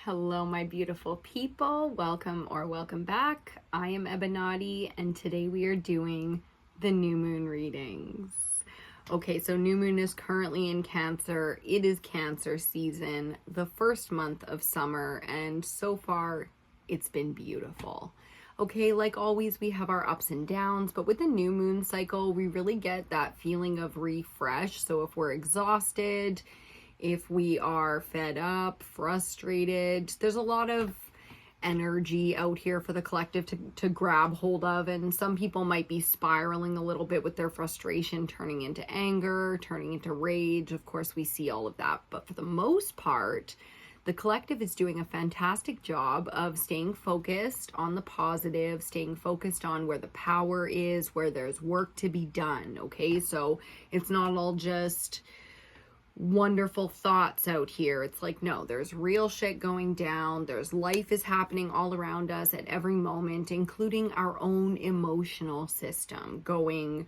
Hello, my beautiful people. Welcome back. I am EBINOTTI, and today we are doing the new moon readings. Okay, so new moon is currently in Cancer. It is Cancer season, the first month of summer, and so far it's been beautiful. Okay, like always, we have our ups and downs, but with the new moon cycle, we really get that feeling of refresh. So if we're exhausted, if we are fed up, frustrated, there's a lot of energy out here for the collective to grab hold of, and some people might be spiraling a little bit with their frustration, turning into anger, turning into rage. Of course, we see all of that, but for the most part, the collective is doing a fantastic job of staying focused on the positive, staying focused on where the power is, where there's work to be done, okay? So it's not all just wonderful thoughts out here. It's like, no, there's real shit going down. There's life is happening all around us at every moment, including our own emotional system going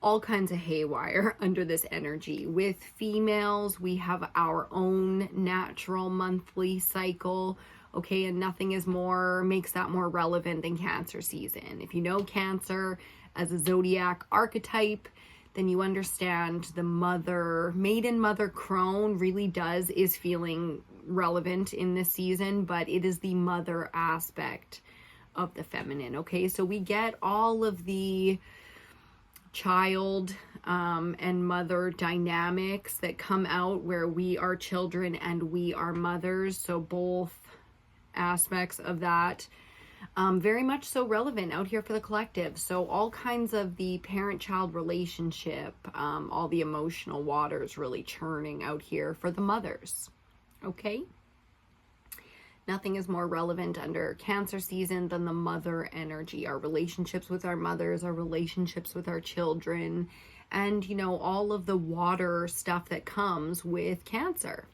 all kinds of haywire under this energy. With females, we have our own natural monthly cycle, okay, and nothing is makes that more relevant than Cancer season. If you know Cancer as a zodiac archetype, then you understand the maiden mother crone really is feeling relevant in this season, but it is the mother aspect of the feminine, okay? So we get all of the child and mother dynamics that come out where we are children and we are mothers, so both aspects of that very much so relevant out here for the collective. So all kinds of the parent-child relationship, all the emotional waters really churning out here for the mothers, okay? Nothing is more relevant under Cancer season than the mother energy, our relationships with our mothers, our relationships with our children, and, you know, all of the water stuff that comes with Cancer.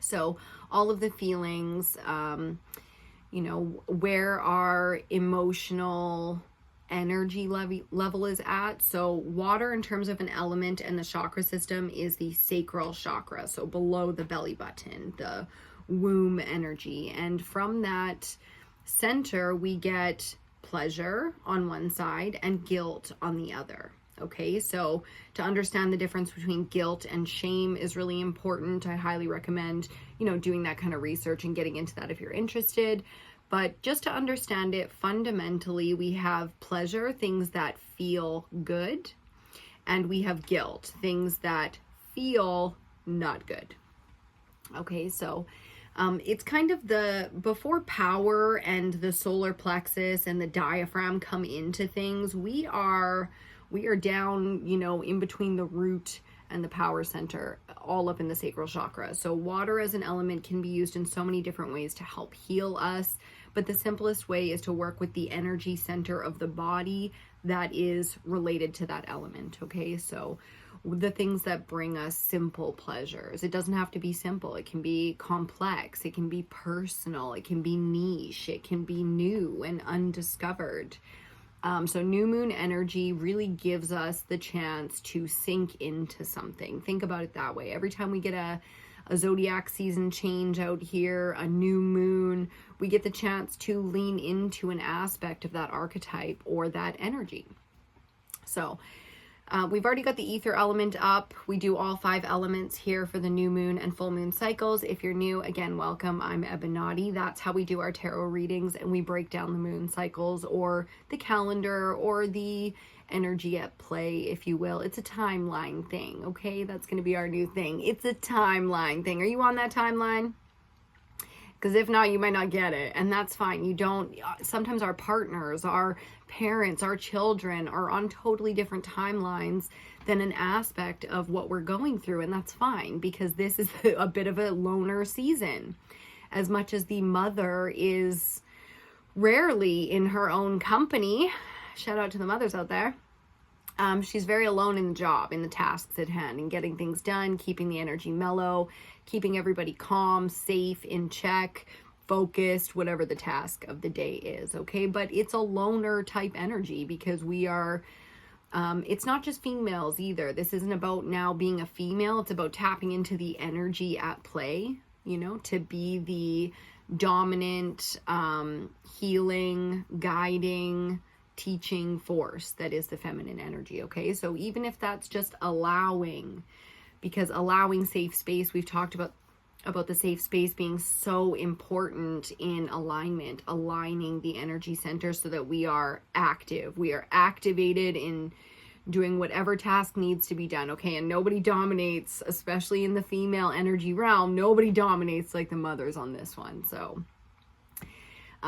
So all of the feelings, you know, where our emotional energy level is at. So water in terms of an element and the chakra system is the sacral chakra. So below the belly button, the womb energy. And from that center, we get pleasure on one side and guilt on the other. Okay, so to understand the difference between guilt and shame is really important. I highly recommend, you know, doing that kind of research and getting into that if you're interested. But just to understand it, fundamentally, we have pleasure, things that feel good, and we have guilt, things that feel not good. Okay, so it's kind of before power and the solar plexus and the diaphragm come into things, we are down, you know, in between the root and the power center, all up in the sacral chakra. So water as an element can be used in so many different ways to help heal us, but the simplest way is to work with the energy center of the body that is related to that element, okay? So the things that bring us simple pleasures. It doesn't have to be simple. It can be complex. It can be personal. It can be niche. It can be new and undiscovered. So new moon energy really gives us the chance to sink into something. Think about it that way. Every time we get a zodiac season change out here, a new moon, we get the chance to lean into an aspect of that archetype or that energy. So we've already got the ether element up. We do all 5 elements here for the new moon and full moon cycles. If you're new, again, welcome. I'm EBINOTTI. That's how we do our tarot readings, and we break down the moon cycles or the calendar or the energy at play, if you will. It's a timeline thing, okay? That's going to be our new thing. It's a timeline thing. Are you on that timeline? Because if not, you might not get it, and that's fine. You don't, sometimes our partners, our parents, our children are on totally different timelines than an aspect of what we're going through, and that's fine, because this is a bit of a loner season. As much as the mother is rarely in her own company, shout out to the mothers out there, she's very alone in the job, in the tasks at hand, and getting things done, keeping the energy mellow, keeping everybody calm, safe, in check, focused, whatever the task of the day is, okay? But it's a loner type energy because we are, it's not just females either. This isn't about now being a female. It's about tapping into the energy at play you know, to be the dominant, healing, guiding, teaching force that is the feminine energy, okay? So even if that's just allowing, because allowing safe space, we've talked about the safe space being so important in alignment, aligning the energy center so that we are active, we are activated in doing whatever task needs to be done, okay? And nobody dominates, especially in the female energy realm, nobody dominates like the mothers on this one. So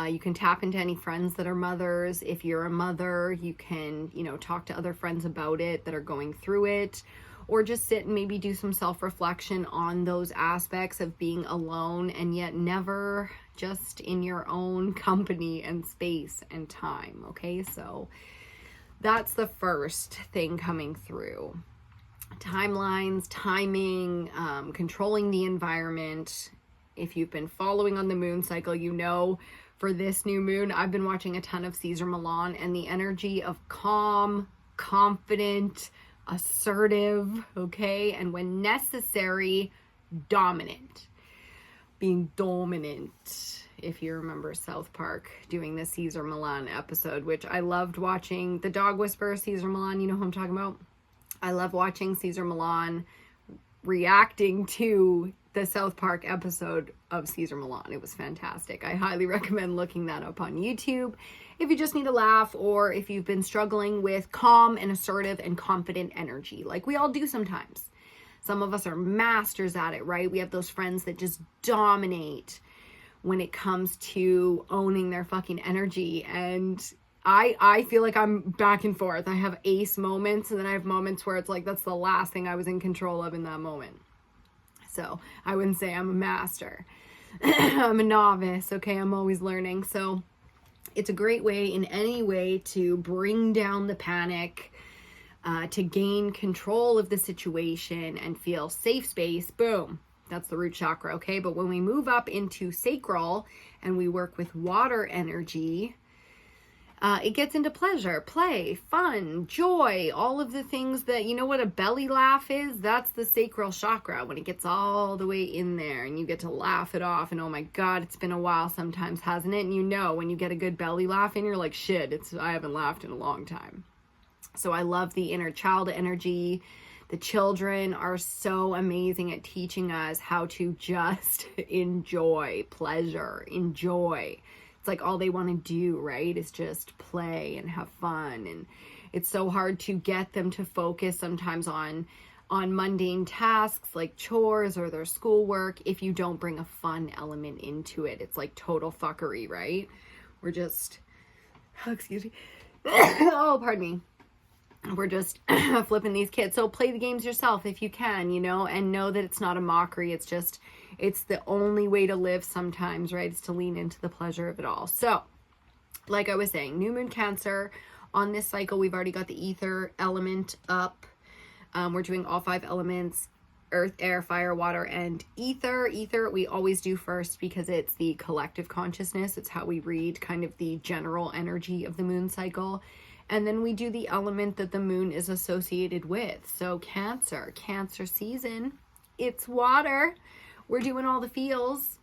you can tap into any friends that are mothers. If you're a mother, you can, you know, talk to other friends about it that are going through it, or just sit and maybe do some self-reflection on those aspects of being alone and yet never just in your own company and space and time, okay? So that's the first thing coming through. Timelines, timing, controlling the environment. If you've been following on the moon cycle, you know for this new moon, I've been watching a ton of Caesar Milan, and the energy of calm, confident, assertive, okay? And when necessary, dominant. Being dominant. If you remember South Park doing the Caesar Milan episode, which I loved watching. The dog whisperer, Caesar Milan, you know who I'm talking about? I love watching Caesar Milan reacting to the South Park episode of Caesar Milan. It was fantastic. I highly recommend looking that up on YouTube if you just need a laugh, or if you've been struggling with calm and assertive and confident energy, like we all do sometimes. Some of us are masters at it, right? We have those friends that just dominate when it comes to owning their fucking energy. And I feel like I'm back and forth. I have ace moments, and then I have moments where it's like, that's the last thing I was in control of in that moment. So I wouldn't say I'm a master. I'm a novice, okay? I'm always learning. So it's a great way in any way to bring down the panic, to gain control of the situation and feel safe space. Boom. That's the root chakra, okay? But when we move up into sacral and we work with water energy, it gets into pleasure, play, fun, joy, all of the things that, you know what a belly laugh is? That's the sacral chakra, when it gets all the way in there and you get to laugh it off. And oh my God, it's been a while sometimes, hasn't it? And you know, when you get a good belly laugh in, you're like, shit, I haven't laughed in a long time. So I love the inner child energy. The children are so amazing at teaching us how to just enjoy pleasure, enjoy. It's like all they want to do, right, is just play and have fun. And it's so hard to get them to focus sometimes on mundane tasks like chores or their schoolwork if you don't bring a fun element into it. It's like total fuckery, right? We're just, excuse me. Oh, pardon me. We're just flipping these kids. So play the games yourself if you can, you know, and know that it's not a mockery. It's just, it's the only way to live sometimes, right? It's to lean into the pleasure of it all. So, like I was saying, new moon Cancer. On this cycle, we've already got the ether element up. We're doing all 5 elements: earth, air, fire, water, and ether. Ether we always do first because it's the collective consciousness. It's how we read kind of the general energy of the moon cycle. And then we do the element that the moon is associated with. So Cancer season, it's water. We're doing all the feels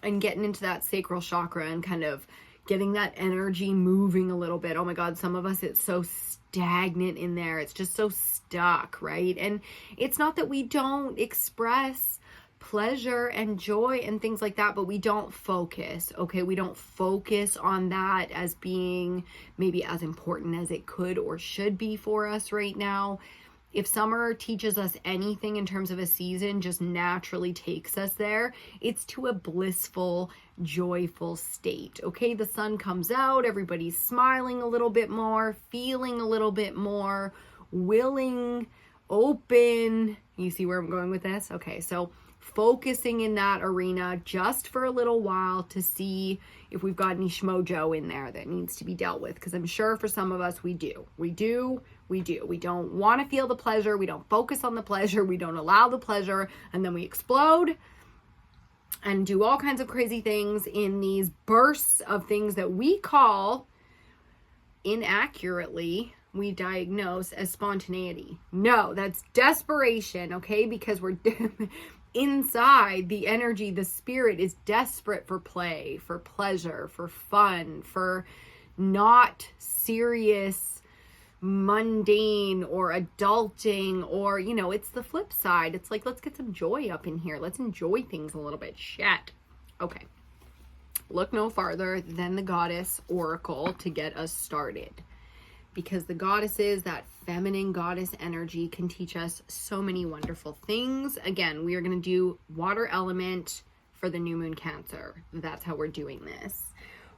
and getting into that sacral chakra and kind of getting that energy moving a little bit. Oh my God, some of us, it's so stagnant in there. It's just so stuck, right? And it's not that we don't express pleasure and joy and things like that, but we don't focus, okay? We don't focus on that as being maybe as important as it could or should be for us right now. If summer teaches us anything in terms of a season, just naturally takes us there, it's to a blissful, joyful state, okay? The sun comes out, everybody's smiling a little bit more, feeling a little bit more, willing, open. You see where I'm going with this? Okay, so focusing in that arena just for a little while to see if we've got any schmojo in there that needs to be dealt with, because I'm sure for some of us we do. We don't want to feel the pleasure. We don't focus on the pleasure. We don't allow the pleasure, and then we explode and do all kinds of crazy things in these bursts of things that we call, inaccurately, we diagnose as spontaneity. No, that's desperation, okay? Because we're inside, the energy, the spirit is desperate for play, for pleasure, for fun, for not serious, mundane or adulting, or, you know, it's the flip side. It's like, let's get some joy up in here. Let's enjoy things a little bit. Shit. Okay. Look no farther than the Goddess Oracle to get us started. Because the goddesses, that feminine goddess energy, can teach us so many wonderful things. Again, we are going to do water element for the new moon Cancer. That's how we're doing this.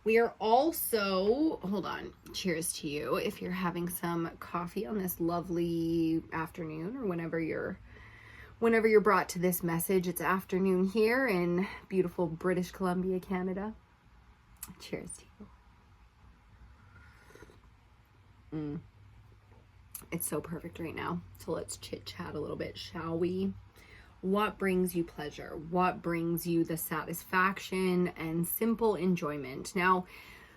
We are also, hold on, cheers to you if you're having some coffee on this lovely afternoon, or whenever you're brought to this message. It's afternoon here in beautiful British Columbia, Canada. Cheers to you. It's so perfect right now. So let's chit chat a little bit, shall we? What brings you pleasure? What brings you the satisfaction and simple enjoyment? Now,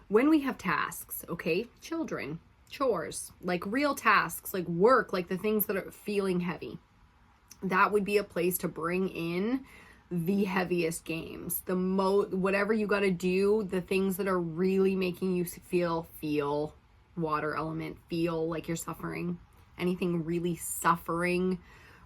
when we have tasks, okay, children, chores, like real tasks, like work, like the things that are feeling heavy, that would be a place to bring in the heaviest games, whatever you got to do, the things that are really making you feel water element, feel like you're suffering, anything really suffering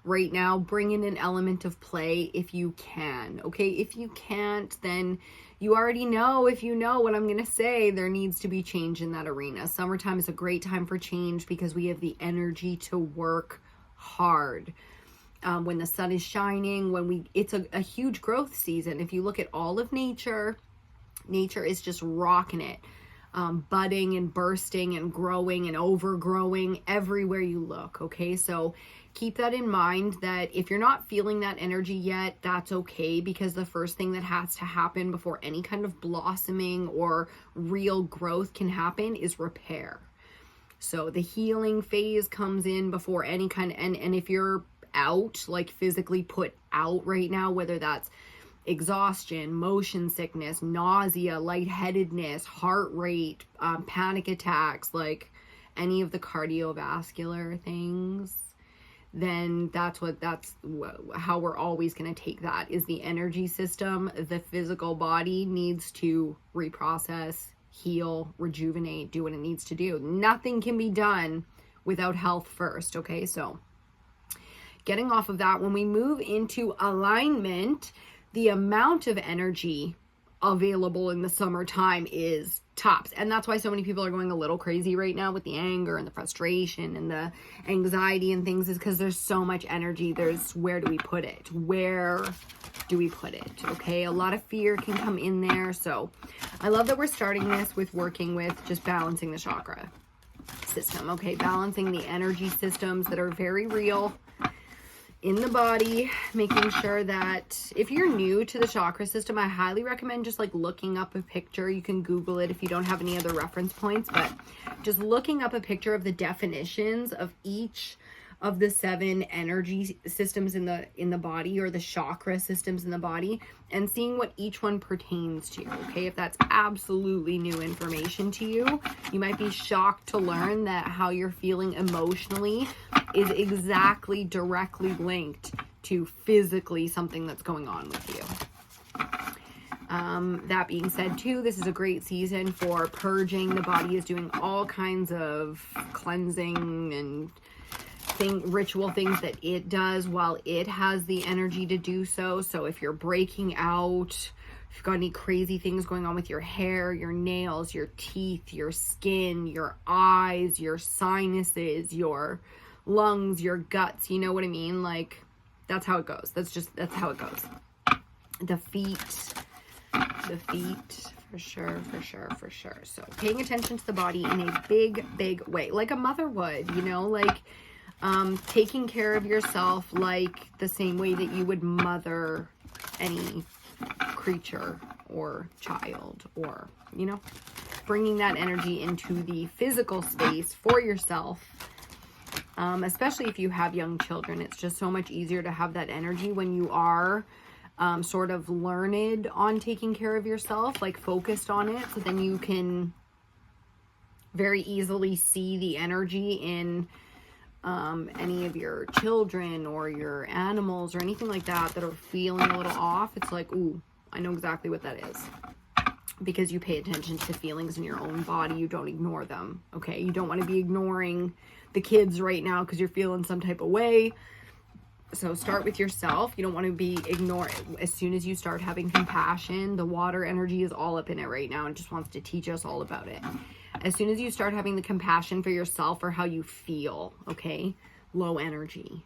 right now, bring in an element of play if you can. Okay, if you can't, then you already know, if you know what I'm going to say, there needs to be change in that arena. Summertime is a great time for change because we have the energy to work hard. When the sun is shining, it's a huge growth season. If you look at all of nature is just rocking it. Budding and bursting and growing and overgrowing everywhere you look. Okay, so keep that in mind, that if you're not feeling that energy yet, that's okay, because the first thing that has to happen before any kind of blossoming or real growth can happen is repair. So the healing phase comes in before any kind of, and if you're out, like physically put out right now, whether that's exhaustion, motion sickness, nausea, lightheadedness, heart rate, panic attacks, like any of the cardiovascular things, then that's how we're always going to take that, is the energy system. The physical body needs to reprocess, heal, rejuvenate, do what it needs to do. Nothing can be done without health first. Okay, so getting off of that, when we move into alignment, the amount of energy available in the summertime is tops. And that's why so many people are going a little crazy right now with the anger and the frustration and the anxiety and things, is because there's so much energy. Where do we put it? Where do we put it? Okay, a lot of fear can come in there. So I love that we're starting this with working with just balancing the chakra system. Okay, balancing the energy systems that are very real in the body, making sure that if you're new to the chakra system, I highly recommend just like looking up a picture. You can Google it if you don't have any other reference points, but just looking up a picture of the definitions of each of the 7 energy systems in the body, or the chakra systems in the body, and seeing what each one pertains to. Okay, if that's absolutely new information to you, you might be shocked to learn that how you're feeling emotionally is exactly directly linked to physically something that's going on with you. That being said too, this is a great season for purging. The body is doing all kinds of cleansing and ritual things that it does while it has the energy to do so. So if you're breaking out, if you've got any crazy things going on with your hair, your nails, your teeth, your skin, your eyes, your sinuses, your lungs, your guts, you know what I mean? Like, that's how it goes. That's how it goes. The feet, for sure. So paying attention to the body in a big way, like a mother would, you know, like taking care of yourself like the same way that you would mother any creature or child, or, you know, bringing that energy into the physical space for yourself. Especially if you have young children, it's just so much easier to have that energy when you are sort of learned on taking care of yourself, like focused on it. So then you can very easily see the energy in any of your children or your animals or anything like that that are feeling a little off, it's like, ooh, I know exactly what that is. Because you pay attention to feelings in your own body, you don't ignore them, okay? You don't want to be ignoring the kids right now because you're feeling some type of way. So start with yourself. You don't want to be ignored. As soon as you start having compassion, the water energy is all up in it right now and just wants to teach us all about it. As soon as you start having the compassion for yourself or how you feel, okay? Low energy.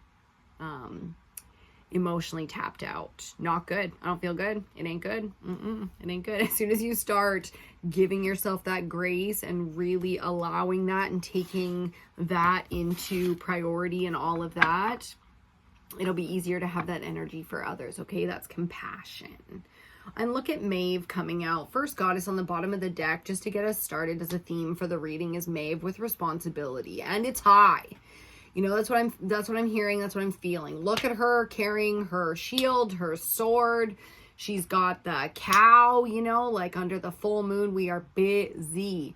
Emotionally tapped out. Not good. I don't feel good. It ain't good. It ain't good. As soon as you start giving yourself that grace and really allowing that and taking that into priority and all of that, it'll be easier to have that energy for others, okay? That's compassion. And look at Maeve coming out. First goddess on the bottom of the deck, just to get us started as a theme for the reading, is Maeve with responsibility. And it's high. You know, that's what I'm hearing, that's what I'm feeling. Look at her carrying her shield, her sword. She's got the cow, you know, like under the full moon, we are busy.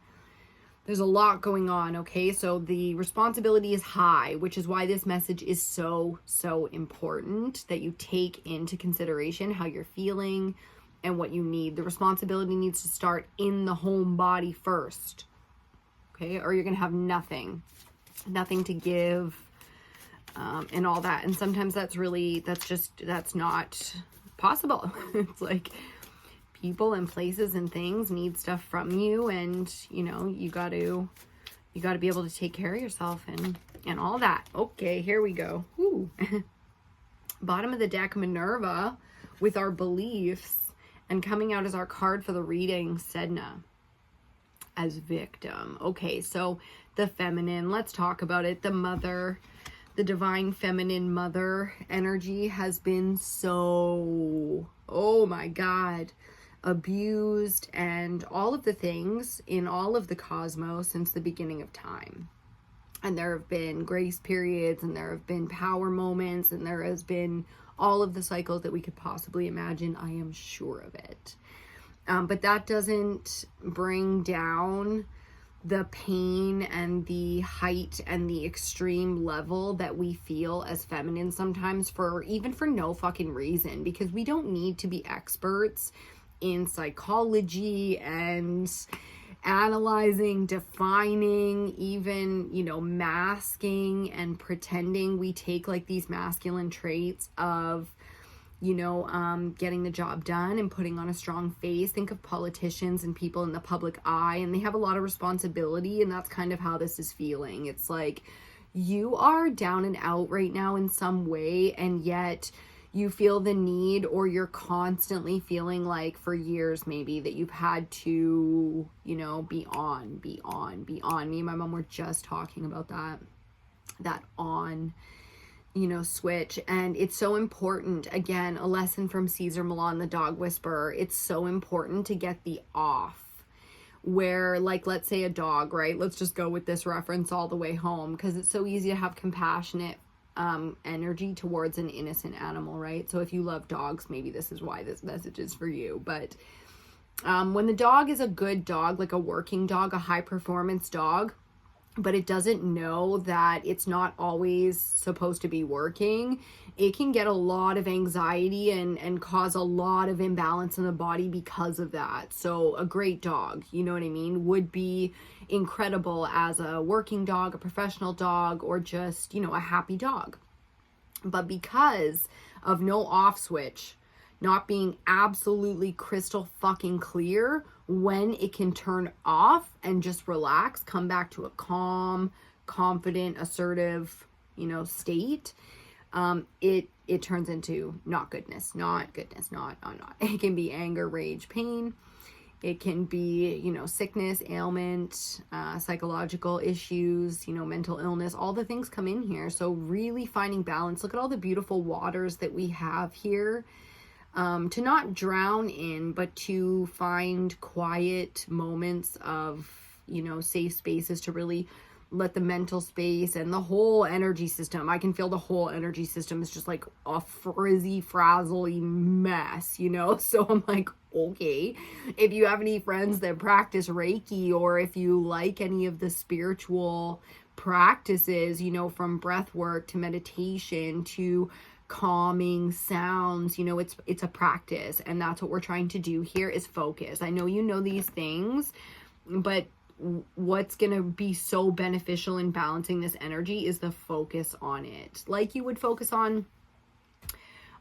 There's a lot going on, okay? So the responsibility is high, which is why this message is so, so important that you take into consideration how you're feeling and what you need. The responsibility needs to start in the home body first, okay? Or you're going to have nothing to give, and all that. And sometimes that's not possible. It's like people and places and things need stuff from you, and you know, you got to be able to take care of yourself and all that. Okay, here we go. Ooh. Bottom of the deck, Minerva with our beliefs, and coming out as our card for the reading, Sedna as victim. Okay, so the feminine, let's talk about it. The mother, the divine feminine mother energy has been so, oh my God, abused and all of the things in all of the cosmos since the beginning of time. And there have been grace periods, and there have been power moments, and there has been all of the cycles that we could possibly imagine. I am sure of it. But that doesn't bring down the pain and the height and the extreme level that we feel as feminine sometimes, for no fucking reason, because we don't need to be experts in psychology and analyzing, defining, even, you know, masking and pretending we take like these masculine traits of, you know, getting the job done and putting on a strong face. Think of politicians and people in the public eye, and they have a lot of responsibility, and that's kind of how this is feeling. It's like you are down and out right now in some way, and yet you feel the need, or you're constantly feeling like for years maybe that you've had to, you know, be on. Me and my mom were just talking about that on, you know, switch. And it's so important. Again, a lesson from Caesar Milan, the dog whisperer. It's so important to get the off, where, like, let's say a dog, right? Let's just go with this reference all the way home, because it's so easy to have compassionate energy towards an innocent animal, right? So if you love dogs, maybe this is why this message is for you. But when the dog is a good dog, like a working dog, a high performance dog, but it doesn't know that it's not always supposed to be working, it can get a lot of anxiety and cause a lot of imbalance in the body because of that. So a great dog, you know what I mean, would be incredible as a working dog, a professional dog, or just, you know, a happy dog. But because of no off switch, not being absolutely crystal fucking clear when it can turn off and just relax, come back to a calm, confident, assertive, you know, state, it turns into not goodness. It can be anger, rage, pain. It can be, you know, sickness, ailment, psychological issues, you know, mental illness. All the things come in here. So really finding balance. Look at all the beautiful waters that we have here. To not drown in, but to find quiet moments of, you know, safe spaces to really let the mental space and the whole energy system. I can feel the whole energy system is just like a frizzy, frazzly mess, you know? So I'm like, okay, if you have any friends that practice Reiki, or if you like any of the spiritual practices, you know, from breath work to meditation to calming sounds, you know, it's a practice, and that's what we're trying to do here is focus. I know you know these things, but what's going to be so beneficial in balancing this energy is the focus on it. Like you would focus on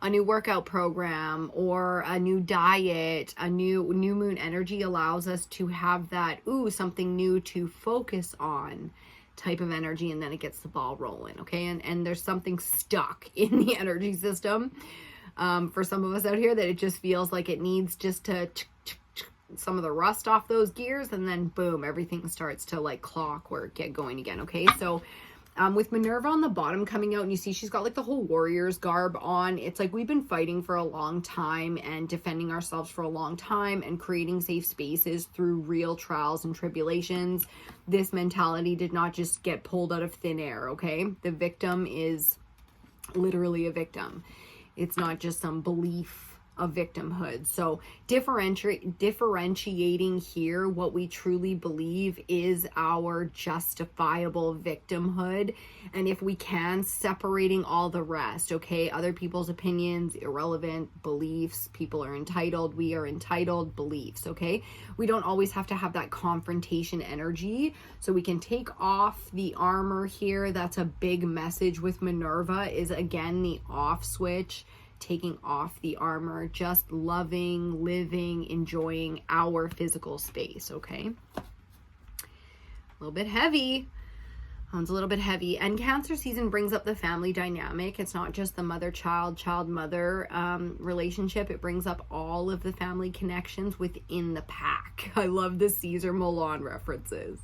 a new workout program or a new diet. A new moon energy allows us to have that, something new to focus on type of energy, and then it gets the ball rolling. Okay. And there's something stuck in the energy system for some of us out here that it just feels like it needs just to some of the rust off those gears, and then boom, everything starts to like clockwork get going again. Okay. So with Minerva on the bottom coming out, and you see she's got like the whole warrior's garb on. It's like we've been fighting for a long time and defending ourselves for a long time and creating safe spaces through real trials and tribulations. This mentality did not just get pulled out of thin air, okay? The victim is literally a victim. It's not just some belief of victimhood. So differentiating here what we truly believe is our justifiable victimhood, and if we can, separating all the rest. Okay, other people's opinions, irrelevant beliefs. People are entitled, we are entitled beliefs. Okay, we don't always have to have that confrontation energy, so we can take off the armor here. That's a big message with Minerva, is again the off switch, taking off the armor, just loving, living, enjoying our physical space. Okay, a little bit heavy. One's a little bit heavy. And Cancer season brings up the family dynamic. It's not just the mother-child, child-mother relationship. It brings up all of the family connections within the pack. I love the Caesar Milan references.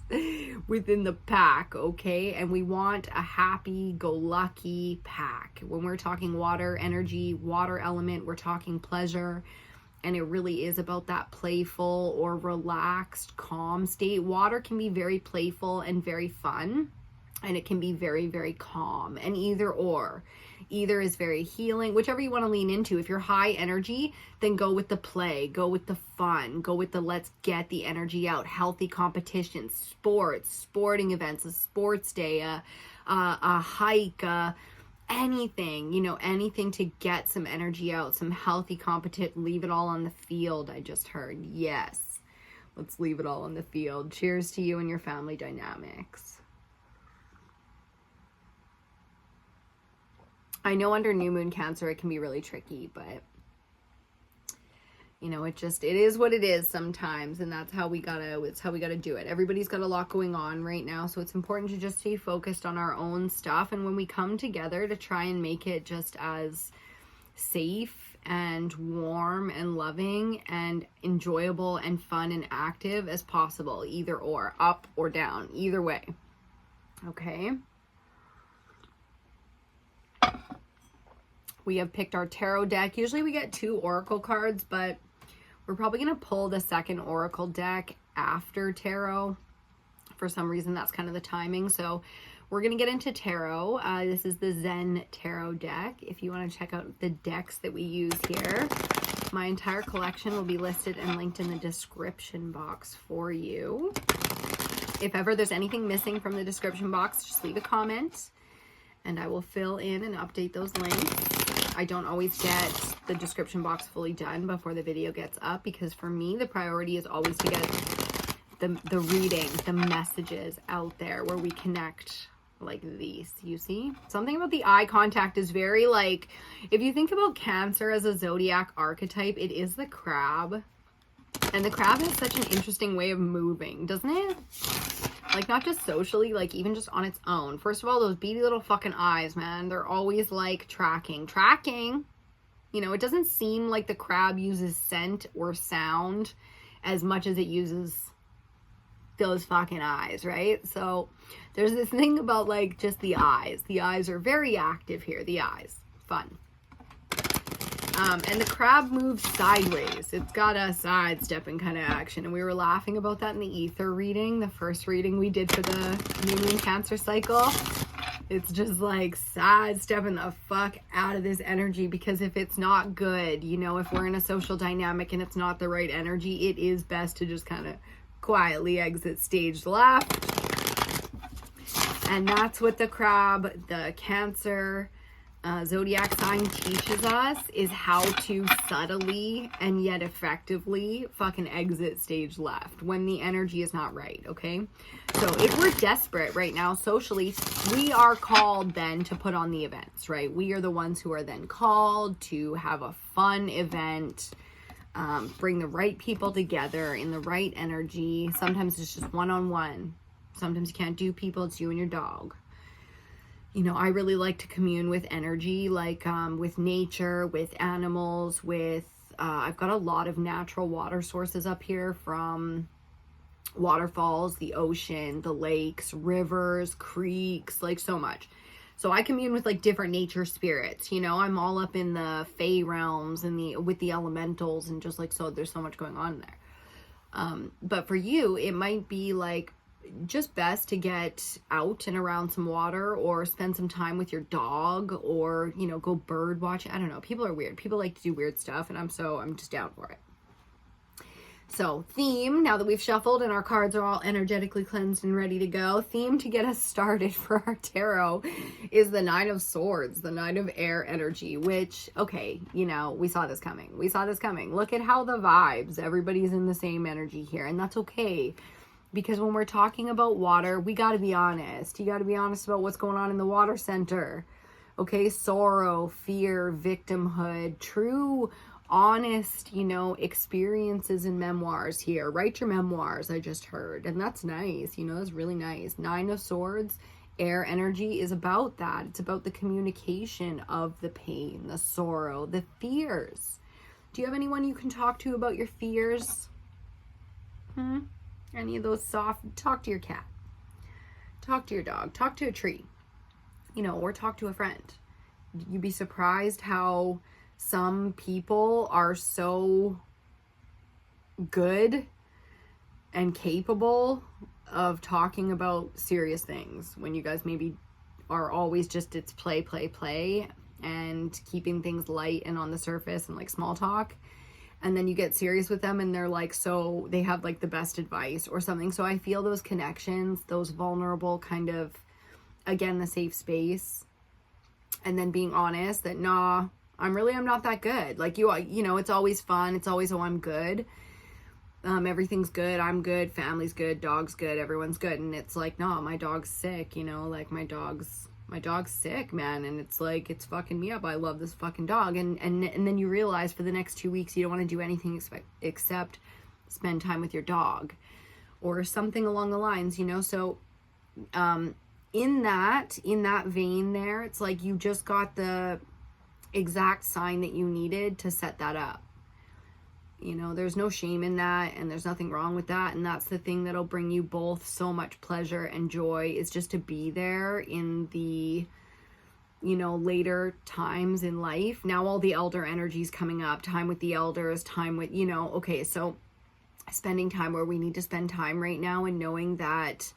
Within the pack, okay? And we want a happy-go-lucky pack. When we're talking water energy, water element, we're talking pleasure. And it really is about that playful or relaxed, calm state. Water can be very playful and very fun. And it can be very, very calm, and either is very healing, whichever you want to lean into. If you're high energy, then go with the play, go with the fun, go with the let's get the energy out, healthy competitions, sports, sporting events, a sports day, a hike, anything, you know, anything to get some energy out, some healthy competition, leave it all on the field. I just heard, yes, let's leave it all on the field. Cheers to you and your family dynamics. I know under new moon Cancer it can be really tricky, but you know, it is what it is sometimes, and it's how we gotta do it. Everybody's got a lot going on right now, so it's important to just stay focused on our own stuff, and when we come together to try and make it just as safe and warm and loving and enjoyable and fun and active as possible, either or, up or down, either way. Okay. We have picked our tarot deck. Usually we get 2 oracle cards, but we're probably going to pull the second oracle deck after tarot. For some reason, that's kind of the timing. So we're going to get into tarot. This is the Zen Tarot deck. If you want to check out the decks that we use here, my entire collection will be listed and linked in the description box for you. If ever there's anything missing from the description box, just leave a comment and I will fill in and update those links. I don't always get the description box fully done before the video gets up, because for me, the priority is always to get the reading, the messages out there where we connect like these. You see? Something about the eye contact is very like, if you think about Cancer as a zodiac archetype, it is the crab. And the crab has such an interesting way of moving, doesn't it? Like, not just socially, like, even just on its own. First of all, those beady little fucking eyes, man. They're always, like, tracking. You know, it doesn't seem like the crab uses scent or sound as much as it uses those fucking eyes, right? So, there's this thing about, like, just the eyes. The eyes are very active here. The eyes. Fun. And the crab moves sideways. It's got a sidestepping kind of action. And we were laughing about that in the ether reading, the first reading we did for the new moon Cancer cycle. It's just like sidestepping the fuck out of this energy, because if it's not good, you know, if we're in a social dynamic and it's not the right energy, it is best to just kind of quietly exit stage left And that's what the crab, the Cancer zodiac sign teaches us, is how to subtly and yet effectively fucking exit stage left when the energy is not right, okay? So if we're desperate right now socially, we are called then to put on the events, right? We are the ones who are then called to have a fun event, bring the right people together in the right energy. Sometimes it's just one-on-one. Sometimes you can't do people, it's you and your dog. You know, I really like to commune with energy, like with nature, with animals, with, I've got a lot of natural water sources up here, from waterfalls, the ocean, the lakes, rivers, creeks, like so much. So I commune with like different nature spirits, you know, I'm all up in the Fey realms and with the elementals, and just like, so there's so much going on there. But for you, it might be like, just best to get out and around some water, or spend some time with your dog, or, you know, go bird watching. I don't know. People are weird. People like to do weird stuff, and I'm just down for it. So theme, now that we've shuffled and our cards are all energetically cleansed and ready to go, theme to get us started for our tarot is the Nine of Swords, the Nine of Air energy, which, okay, you know, we saw this coming. We saw this coming. Look at how the vibes, everybody's in the same energy here, and that's okay. Because when we're talking about water, we got to be honest. You got to be honest about what's going on in the water center. Okay, sorrow, fear, victimhood, true, honest, you know, experiences and memoirs here. Write your memoirs, I just heard. And that's nice. You know, that's really nice. Nine of Swords, air energy is about that. It's about the communication of the pain, the sorrow, the fears. Do you have anyone you can talk to about your fears? Any of those soft, talk to your cat, talk to your dog, talk to a tree, you know, or talk to a friend. You'd be surprised how some people are so good and capable of talking about serious things when you guys maybe are always just, it's play, play, play, and keeping things light and on the surface and like small talk. And then you get serious with them and they're like, so they have like the best advice or something. So I feel those connections, those vulnerable kind of, again, the safe space. And then being honest that, nah, I'm not that good. Like you know, it's always fun. It's always, oh, I'm good. Everything's good. I'm good. Family's good. Dog's good. Everyone's good. And it's like, nah, my dog's sick, you know, like my dog's sick, man, and it's like, it's fucking me up. I love this fucking dog. And then you realize for the next 2 weeks you don't want to do anything except spend time with your dog or something along the lines, you know. So in that vein there, it's like you just got the exact sign that you needed to set that up. You know, there's no shame in that, and there's nothing wrong with that. And that's the thing that'll bring you both so much pleasure and joy, is just to be there in the, you know, later times in life. Now all the elder energies coming up, time with the elders, time with, you know, okay, so spending time where we need to spend time right now, and knowing that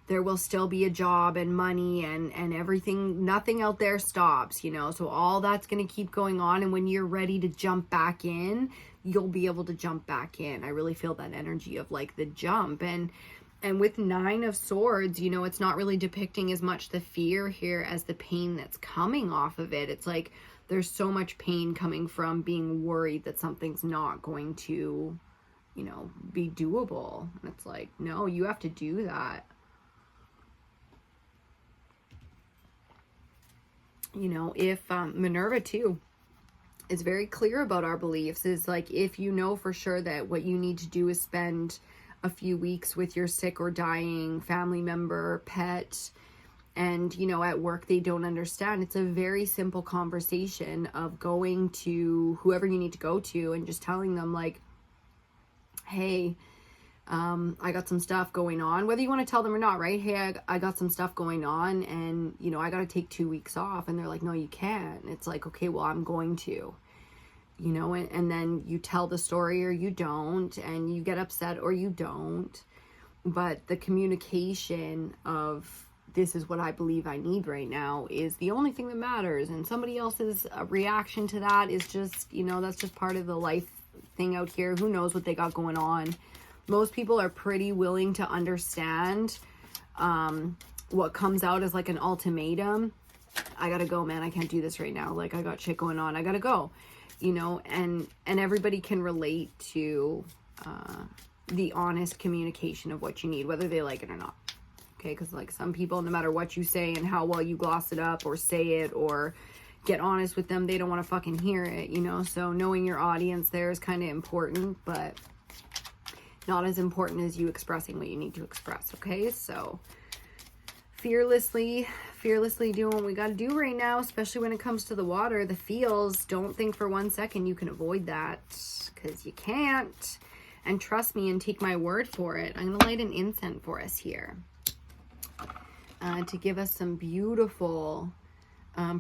there will still be a job and money and everything, nothing out there stops, you know, so all that's going to keep going on. And when you're ready to jump back in, you'll be able to jump back in. I really feel that energy of like the jump. And with Nine of Swords, you know, it's not really depicting as much the fear here as the pain that's coming off of it. It's like there's so much pain coming from being worried that something's not going to, you know, be doable. And it's like, no, you have to do that. You know, if Minerva too is very clear about our beliefs, is like, if you know for sure that what you need to do is spend a few weeks with your sick or dying family member, pet, and, you know, at work they don't understand, it's a very simple conversation of going to whoever you need to go to and just telling them like, hey, I got some stuff going on, whether you want to tell them or not, right? Hey, I got some stuff going on, and, you know, I got to take 2 weeks off. And they're like, no, you can't. It's like, okay, well, I'm going to, you know, and then you tell the story or you don't, and you get upset or you don't. But the communication of, this is what I believe I need right now, is the only thing that matters. And somebody else's reaction to that is just, you know, that's just part of the life thing out here. Who knows what they got going on? Most people are pretty willing to understand what comes out as like an ultimatum, I gotta go, man, I can't do this right now, like I got shit going on, I gotta go, you know. And everybody can relate to the honest communication of what you need, whether they like it or not. Okay, because like some people, no matter what you say and how well you gloss it up or say it or get honest with them, they don't want to fucking hear it, you know. So knowing your audience there is kind of important, but not as important as you expressing what you need to express. Okay, so fearlessly doing what we got to do right now, especially when it comes to the water, the feels. Don't think for 1 second you can avoid that, because you can't. And trust me and take my word for it. I'm going to light an incense for us here to give us some beautiful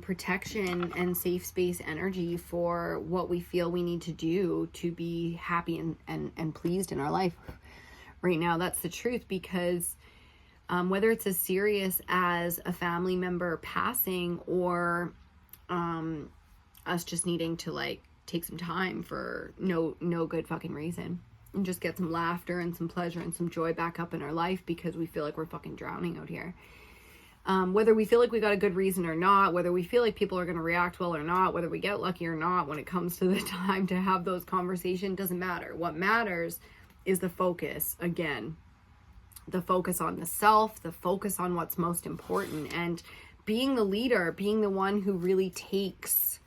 protection and safe space energy for what we feel we need to do to be happy and pleased in our life right now. That's the truth, because whether it's as serious as a family member passing or us just needing to like take some time for no good fucking reason and just get some laughter and some pleasure and some joy back up in our life because we feel like we're fucking drowning out here. Whether we feel like we got a good reason or not, whether we feel like people are going to react well or not, whether we get lucky or not, when it comes to the time to have those conversations, doesn't matter. What matters is the focus. Again, the focus on the self, the focus on what's most important, and being the leader, being the one who really takes,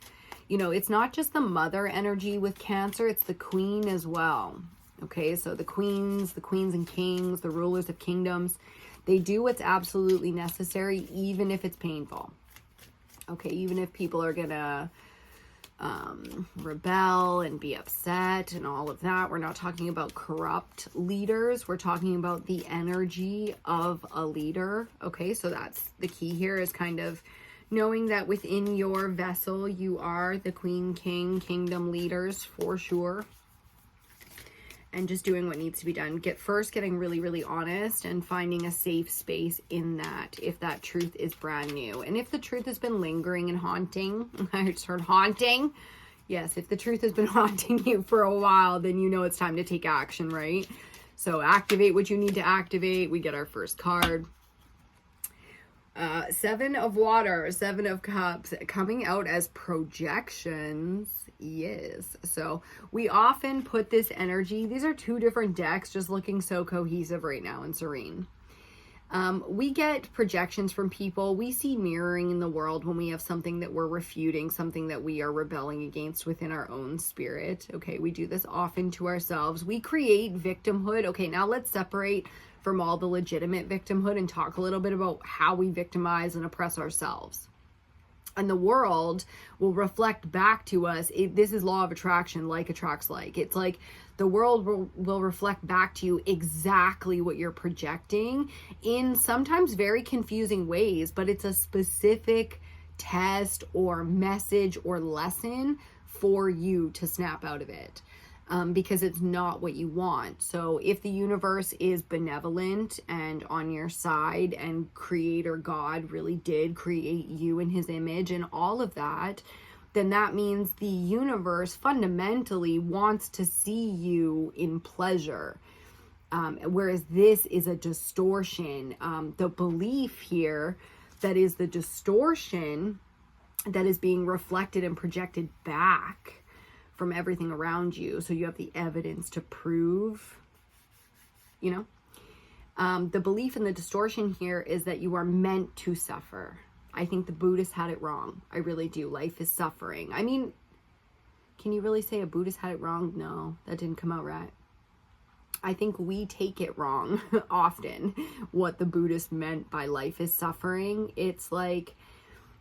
you know, it's not just the mother energy with Cancer, it's the queen as well. Okay, so the queens and kings, the rulers of kingdoms, they do what's absolutely necessary, even if it's painful. Okay, even if people are gonna rebel and be upset and all of that. We're not talking about corrupt leaders. We're talking about the energy of a leader. Okay, so that's the key here, is kind of knowing that within your vessel, you are the queen, king, kingdom leaders for sure. And just doing what needs to be done. Getting really, really honest and finding a safe space in that, if that truth is brand new. And if the truth has been lingering and haunting, I just heard haunting. Yes, if the truth has been haunting you for a while, then you know it's time to take action, right? So activate what you need to activate. We get our first card. 7 of water, 7 of cups, coming out as projections. Yes, so we often put this energy, these are 2 different decks just looking so cohesive right now and serene. We get projections from people. We see mirroring in the world when we have something that we're refuting, something that we are rebelling against within our own spirit. Okay, we do this often to ourselves. We create victimhood. Okay, now let's separate from all the legitimate victimhood and talk a little bit about how we victimize and oppress ourselves. And the world will reflect back to us. This is law of attraction, like attracts like. It's like the world will reflect back to you exactly what you're projecting in sometimes very confusing ways, but it's a specific test or message or lesson for you to snap out of it. Because it's not what you want. So if the universe is benevolent and on your side, and Creator God really did create you in his image and all of that, then that means the universe fundamentally wants to see you in pleasure. Whereas this is a distortion. The belief here that is the distortion that is being reflected and projected back from everything around you. So you have the evidence to prove, you know. The belief in the distortion here is that you are meant to suffer. I think the Buddhists had it wrong. I really do. Life is suffering. I mean, can you really say a Buddhist had it wrong? No, that didn't come out right. I think we take it wrong often, what the Buddhists meant by life is suffering. It's like,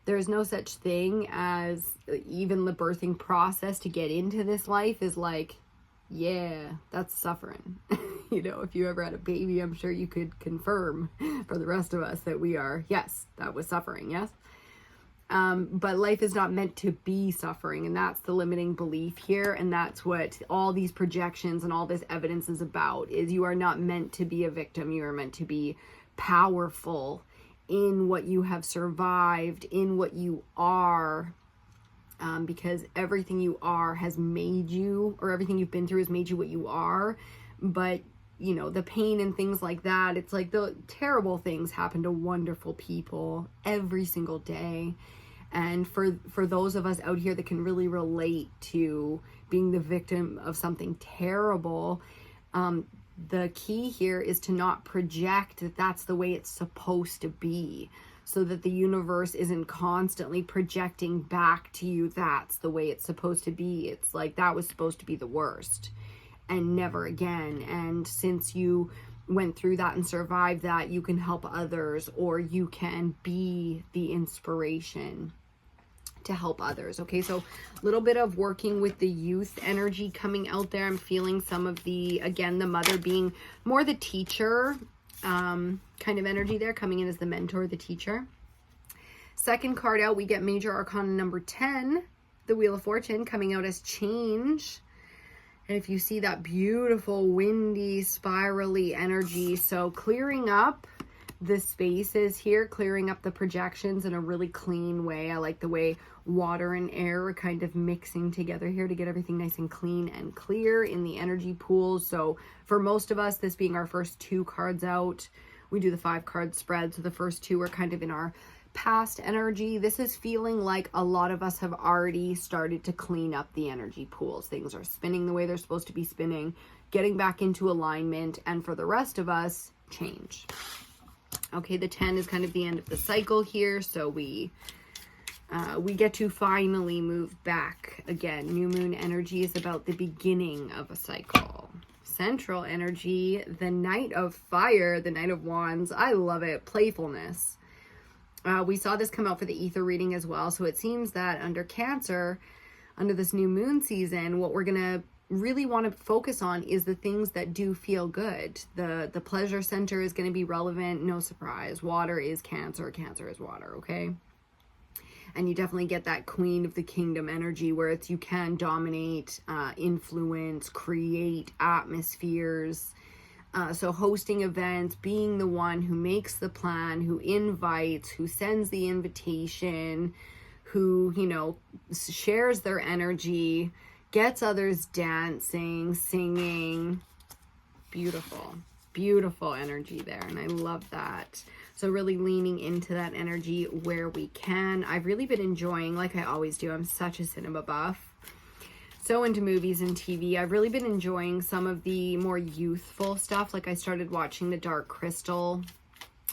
there's no such thing as, even the birthing process to get into this life is like, yeah, that's suffering. You know, if you ever had a baby, I'm sure you could confirm for the rest of us that we are, yes, that was suffering, yes? But life is not meant to be suffering, and that's the limiting belief here, and that's what all these projections and all this evidence is about, is you are not meant to be a victim, you are meant to be powerful in what you have survived, in what you are, because everything you are has made you, or everything you've been through has made you what you are, but you know, the pain and things like that. It's like the terrible things happen to wonderful people every single day. And for those of us out here that can really relate to being the victim of something terrible, the key here is to not project that that's the way it's supposed to be, so that the universe isn't constantly projecting back to you that's the way it's supposed to be. It's like, that was supposed to be the worst and never again. And since you went through that and survived that, you can help others, or you can be the inspiration to help others. Okay, so a little bit of working with the youth energy coming out there. I'm feeling some of the, again, the mother being more the teacher kind of energy there, coming in as the mentor, the teacher. Second card out, we get Major Arcana number 10, the Wheel of Fortune, coming out as change. And if you see that beautiful, windy, spirally energy, so clearing up the spaces here, clearing up the projections in a really clean way. I like the way water and air are kind of mixing together here to get everything nice and clean and clear in the energy pools. So for most of us, this being our first 2 cards out, we do the 5-card spread. So the first 2 are kind of in our past energy. This is feeling like a lot of us have already started to clean up the energy pools. Things are spinning the way they're supposed to be spinning, getting back into alignment. And for the rest of us, change. Okay, the 10 is kind of the end of the cycle here, so we get to finally move back. Again, new moon energy is about the beginning of a cycle. Central energy, the Knight of Fire, the Knight of Wands. I love it. Playfulness. We saw this come out for the ether reading as well, so it seems that under Cancer, under this new moon season, what we're going to really want to focus on is the things that do feel good. The pleasure center is going to be relevant. No surprise. Water is Cancer. Cancer is water. Okay. And you definitely get that Queen of the Kingdom energy where it's, you can dominate, influence, create atmospheres. So hosting events, being the one who makes the plan, who invites, who sends the invitation, who, you know, shares their energy, gets others dancing, singing. Beautiful, beautiful energy there. And I love that. So really leaning into that energy where we can. I've really been enjoying, like I always do, I'm such a cinema buff. So into movies and TV. I've really been enjoying some of the more youthful stuff. Like I started watching The Dark Crystal,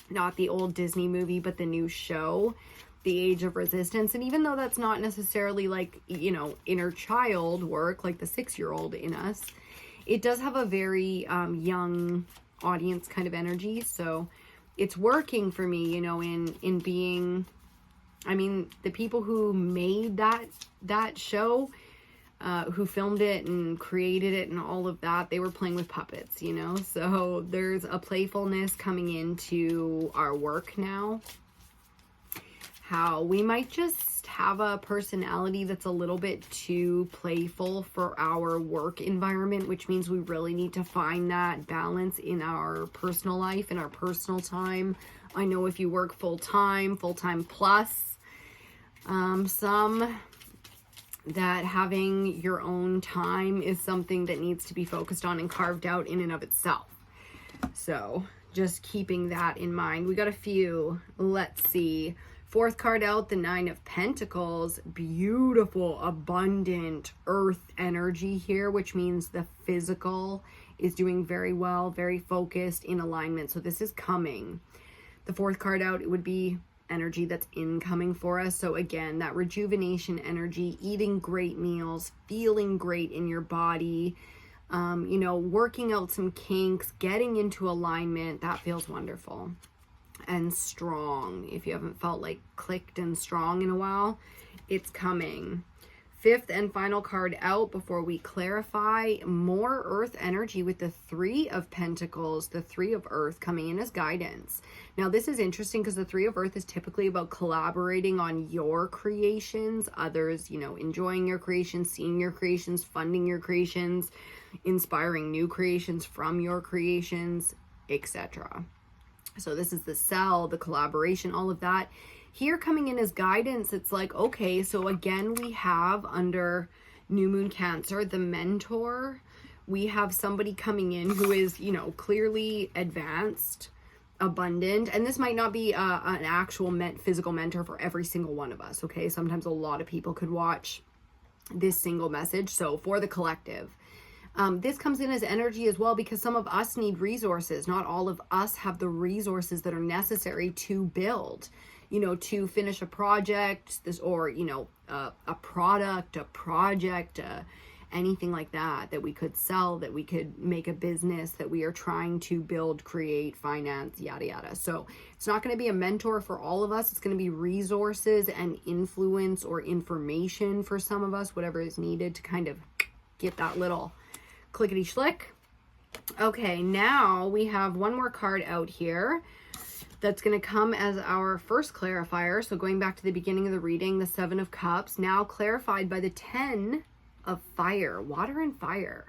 not the old Disney movie, but the new show, The Age of Resistance. And even though that's not necessarily like, you know, inner child work, like the 6-year-old in us, it does have a very young audience kind of energy. So it's working for me, you know, in being, I mean, the people who made that show, who filmed it and created it and all of that, they were playing with puppets, you know? So there's a playfulness coming into our work now. How we might just have a personality that's a little bit too playful for our work environment, which means we really need to find that balance in our personal life, in our personal time. I know if you work full-time plus, some that having your own time is something that needs to be focused on and carved out in and of itself. So just keeping that in mind. We got a few. Let's see. 4th card out, the 9 of Pentacles. Beautiful, abundant earth energy here, which means the physical is doing very well, very focused, in alignment. So this is coming. The 4th card out, it would be energy that's incoming for us. So again, that rejuvenation energy, eating great meals, feeling great in your body, you know, working out some kinks, getting into alignment. That feels wonderful. And strong. If you haven't felt like clicked and strong in a while, it's coming. 5th and final card out before we clarify, more earth energy with the 3 of Pentacles, the 3 of earth coming in as guidance. Now this is interesting because the 3 of earth is typically about collaborating on your creations, others, you know, enjoying your creations, seeing your creations, funding your creations, inspiring new creations from your creations, etc. So this is the cell, the collaboration, all of that. Here coming in as guidance, it's like, okay, so again, we have under New Moon Cancer, the mentor, we have somebody coming in who is, you know, clearly advanced, abundant, and this might not be an actual physical mentor for every single one of us, okay? Sometimes a lot of people could watch this single message. So for the collective, this comes in as energy as well, because some of us need resources. Not all of us have the resources that are necessary to build, you know, to finish a project, or, you know, a product, a project, anything like that, that we could sell, that we could make a business that we are trying to build, create, finance, yada, yada. So it's not going to be a mentor for all of us. It's going to be resources and influence or information for some of us, whatever is needed to kind of get that little clickety schlick. Okay, now we have one more card out here that's going to come as our first clarifier. So going back to the beginning of the reading, the Seven of Cups, now clarified by the 10 of fire, water and fire.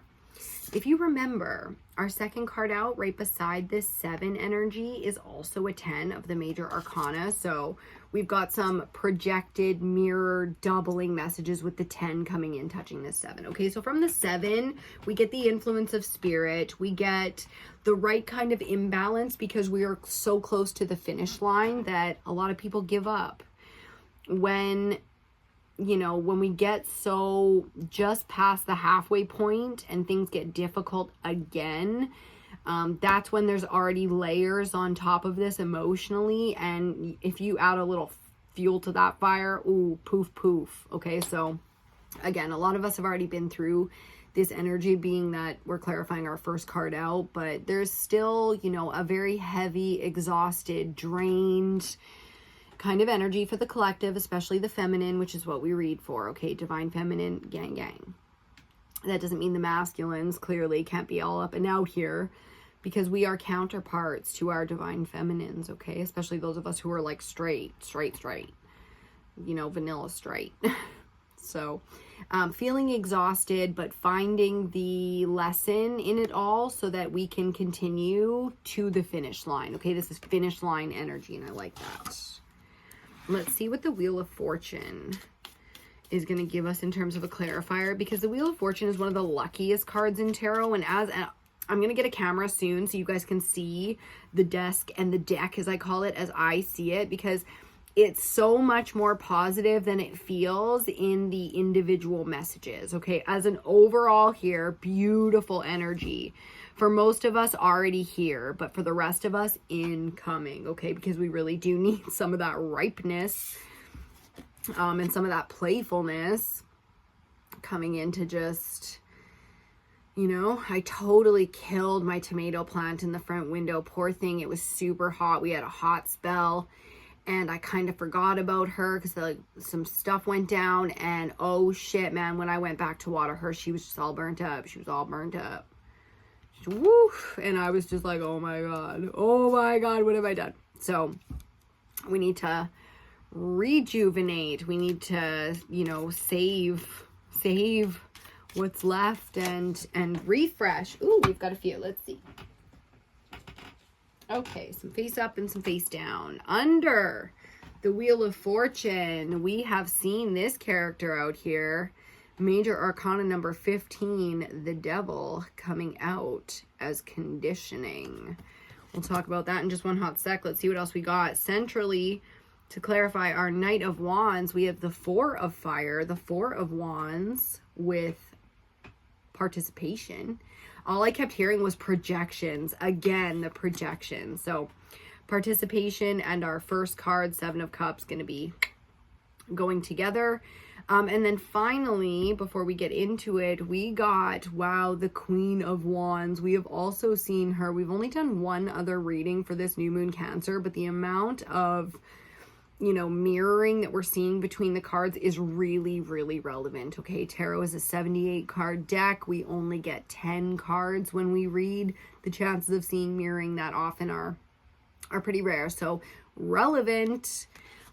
If you remember, our second card out right beside this 7 energy is also a 10 of the major arcana. So we've got some projected mirror doubling messages with the 10 coming in, touching this 7. Okay, so from the 7, we get the influence of spirit. We get the right kind of imbalance because we are so close to the finish line that a lot of people give up. When, you know, when we get so just past the halfway point and things get difficult again, that's when there's already layers on top of this emotionally. And if you add a little fuel to that fire, ooh, poof, poof. Okay, so again, a lot of us have already been through this energy, being that we're clarifying our first card out, but there's still, you know, a very heavy, exhausted, drained kind of energy for the collective, especially the feminine, which is what we read for. Okay, divine feminine, gang, gang. That doesn't mean the masculines clearly can't be all up and out here, because we are counterparts to our divine feminines, okay? Especially those of us who are like straight, you know, vanilla straight. So feeling exhausted, but finding the lesson in it all so that we can continue to the finish line. Okay, this is finish line energy, and I like that. Let's see what the Wheel of Fortune is going to give us in terms of a clarifier, because the Wheel of Fortune is one of the luckiest cards in tarot. And I'm going to get a camera soon so you guys can see the desk and the deck, as I call it, as I see it, because it's so much more positive than it feels in the individual messages. Okay, as an overall here, beautiful energy. For most of us already here, but for the rest of us, incoming, okay? Because we really do need some of that ripeness and some of that playfulness coming into just, you know, I totally killed my tomato plant in the front window. Poor thing, it was super hot. We had a hot spell, and I kind of forgot about her because like some stuff went down, and oh shit, man, when I went back to water her, she was just all burnt up. She was all burnt up. Woo, and I was just like, oh my god, what have I done? So we need to rejuvenate. We need to, you know, save what's left and refresh. Ooh, we've got a few. Let's see. Okay, some face up and some face down. Under the Wheel of Fortune, we have seen this character out here. Major Arcana number 15, the Devil, coming out as conditioning. We'll talk about that in just one hot sec. Let's see what else we got. Centrally, to clarify our Knight of Wands, we have the 4 of Fire, the 4 of Wands with participation. All I kept hearing was projections. Again, the projections. So participation and our first card, 7 of Cups, going to be going together. And then finally, before we get into it, we got, wow, the Queen of Wands. We have also seen her. We've only done one other reading for this new moon Cancer, but the amount of, you know, mirroring that we're seeing between the cards is really, really relevant. Okay, tarot is a 78 card deck. We only get 10 cards when we read. The chances of seeing mirroring that often are pretty rare. So relevant.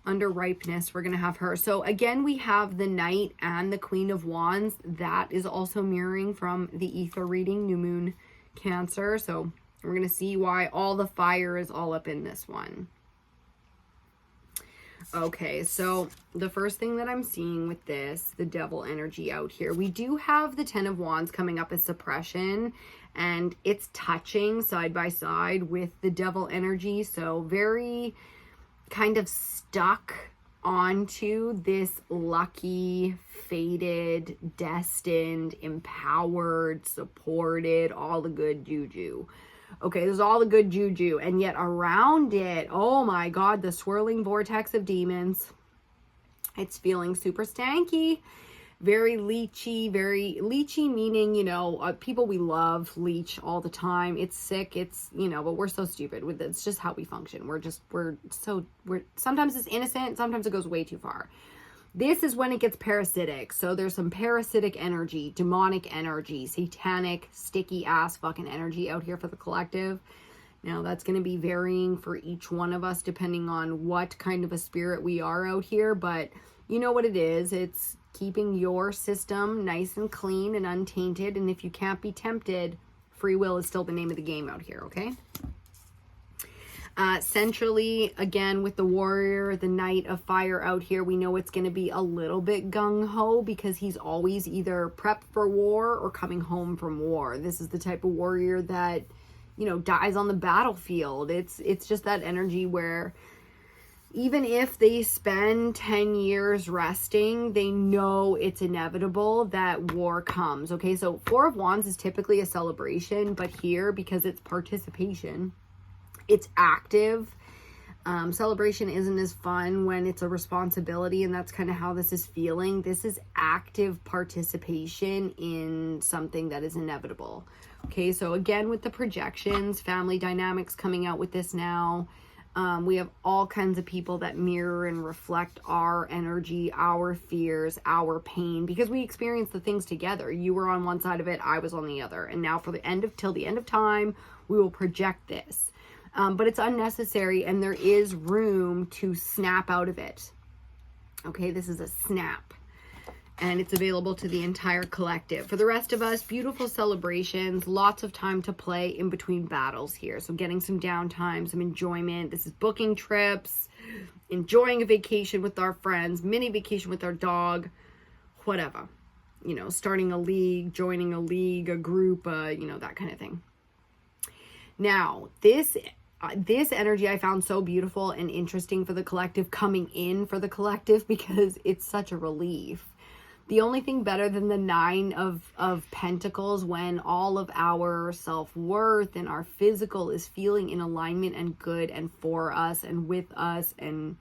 Under ripeness, we're going to have her. So again, we have the Knight and the Queen of Wands. That is also mirroring from the ether reading, new moon Cancer. So we're going to see why all the fire is all up in this one. Okay, so the first thing that I'm seeing with this, the devil energy out here, we do have the 10 of Wands coming up as suppression, and it's touching side by side with the devil energy. So very kind of stuck onto this lucky, fated, destined, empowered, supported, all the good juju. Okay, there's all the good juju, and yet around it, oh my God, the swirling vortex of demons. It's feeling super stanky, very leechy, meaning, you know, people we love leech all the time. It's sick, it's, you know, but we're so stupid with it. It's just how we function. We're sometimes it's innocent, sometimes it goes way too far. This is when it gets parasitic. So there's some parasitic energy, demonic energy, satanic, sticky ass fucking energy out here for the collective. Now that's going to be varying for each one of us depending on what kind of a spirit we are out here. But you know what it is. It's keeping your system nice and clean and untainted. And if you can't be tempted, free will is still the name of the game out here, okay? Centrally, again, with the warrior, the knight of fire out here, we know it's going to be a little bit gung-ho because he's always either prepped for war or coming home from war. This is the type of warrior that, you know, dies on the battlefield. It's just that energy where even if they spend 10 years resting, they know it's inevitable that war comes. Okay, so Four of Wands is typically a celebration, but here, because it's participation, it's active. Celebration isn't as fun when it's a responsibility, and that's kind of how this is feeling. This is active participation in something that is inevitable. Okay, so again, with the projections, family dynamics coming out with this now. We have all kinds of people that mirror and reflect our energy, our fears, our pain, because we experience the things together. You were on one side of it, I was on the other. And now till the end of time, we will project this. But it's unnecessary, and there is room to snap out of it. Okay, this is a snap, and it's available to the entire collective. For the rest of us, beautiful celebrations, lots of time to play in between battles here. So getting some downtime, some enjoyment. This is booking trips, enjoying a vacation with our friends, mini vacation with our dog, whatever. You know, starting a league, joining a league, a group, you know, that kind of thing. Now, this energy I found so beautiful and interesting for the collective, coming in for the collective, because it's such a relief. The only thing better than the Nine of Pentacles, when all of our self-worth and our physical is feeling in alignment and good and for us and with us, and,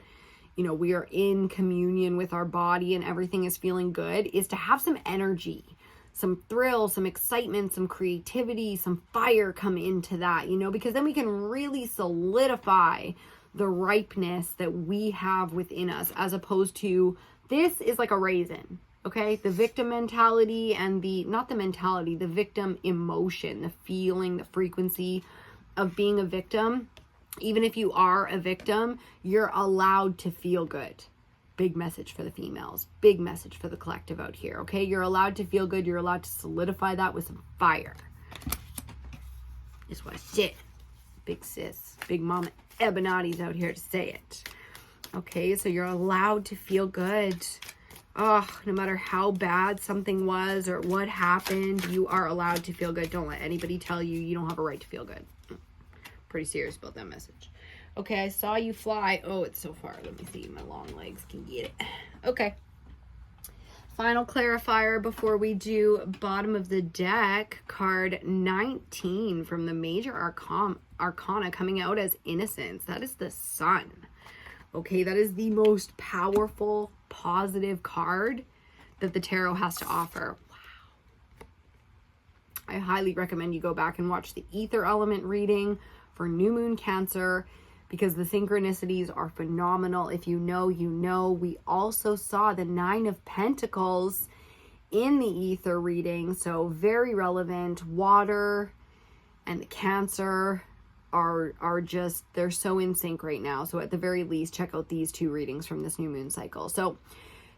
you know, we are in communion with our body and everything is feeling good, is to have some energy, some thrill, some excitement, some creativity, some fire come into that, you know, because then we can really solidify the ripeness that we have within us, as opposed to, this is like a raisin, okay? The victim mentality and the victim emotion, the feeling, the frequency of being a victim. Even if you are a victim, you're allowed to feel good. Big message for the females, big message for the collective out here, okay? You're allowed to feel good. You're allowed to solidify that with some fire. Is what I said. Big sis, big mama EBINOTTI's out here to say it. Okay, so you're allowed to feel good. Oh, no matter how bad something was or what happened, you are allowed to feel good. Don't let anybody tell you you don't have a right to feel good. Pretty serious about that message. Okay, I saw you fly. Oh, it's so far. Let me see. My long legs can get it. Okay. Final clarifier before we do bottom of the deck. Card 19 from the Major Arcana coming out as Innocence. That is the Sun. Okay, that is the most powerful, positive card that the tarot has to offer. Wow. I highly recommend you go back and watch the Ether Element reading for New Moon Cancer, because the synchronicities are phenomenal. If you know, you know. We also saw the Nine of Pentacles in the Ether reading, so very relevant. Water and the Cancer are just, they're so in sync right now. So at the very least, check out these two readings from this new moon cycle. So